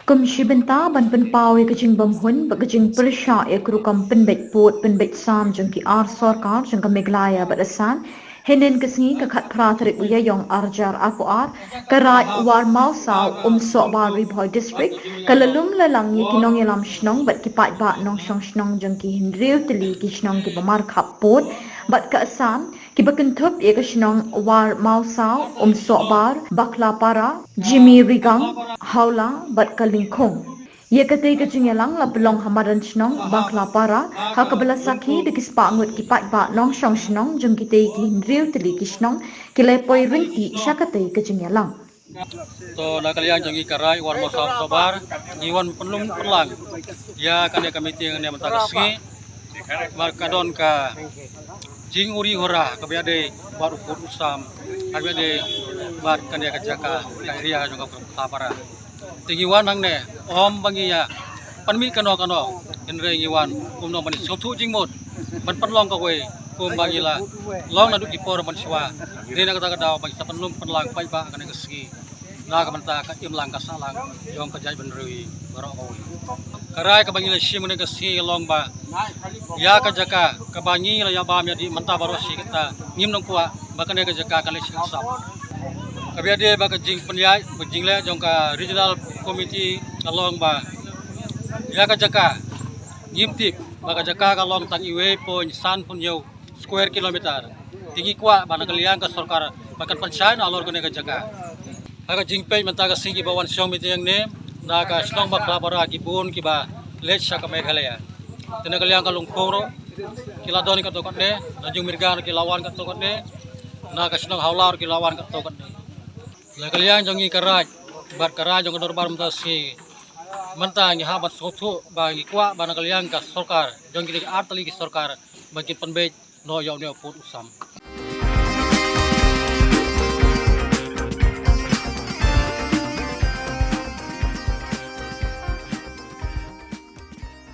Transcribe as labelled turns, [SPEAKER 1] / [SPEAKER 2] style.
[SPEAKER 1] Komisi benta ban penpau ke jing bamhun ba ke jing persya e krukam penbet pot penbet sam jeng ki ar sarkar jeng ke Meghalaya batasan henen kesengi ke khat pratarik uya yong arjar apuar kerai war mau sau sok bar ribhoi district kalalum lalang ye kinong yalam shnong bat ki pat ba nong shong shnong jeng ki hindriu teli ki shnong ki bamar khap pot bat ka asam ki bakentup ye ke shnong war mau sau sok bar bakla para Jimmy Rigang haula bat kalingkong ye kate ke jingelang la pelong hamaran shnong bakla para ha kabala sakhi de kispa ngut ki pat ba nong shong shnong jeng kite ki hindriu teli ki shnong ki lepoi ringki syakate ke jingelang
[SPEAKER 2] to na kalian jangi karai war mo sabar iwan penlum perlang ya kan ya komiti yang matagasgi markadon ka jing uri hora kabiade baru pur usam kabiade bar kan ya kajaka kairia jong kapara tingiwan nang ne om bangiya panmi kano enre ngiwan kumno mani sotu jingmot ban penlong ka we kum bangila long na du kipor man swa rena kata daw bang sa penlum penlang pai ba kan ngasgi na ka manta ka imlang ka salang jong ka jai benrui baro karai ka bangila shi mun ngasgi long ba ya ka jaka ka bangila ya ba mi di manta baro shi kita ngim nong kwa bakane ka jaka kali shi sap kabiade ba ka jing penyai jing le jong ka regional committee kalong ba ya ka jaka ngimtip ba ka jaka kalong tang iwe pon san pun yo square kilometer tinggi kwa ba nakaliang ka sarkar bakan panchayat alor ko ne ka jaka aga jing pe manta ka singi bawan syong mi yang ne na ka shlong ba klabara ki bun ki ba let sha ka Meghalaya tinakaliang ka lungkoro kila doni ka tokot ne najung mirgan ki lawan ka tokot ne na ka shlong haular ki lawan ka tokot ne la kalian jongi karaj bar karaj jong dor bar mtasi manta ngi habat sotu ba ngi kwa ba na kalian ka sarkar jongi ki artali ki sarkar bagi penbej no yaw ne put usam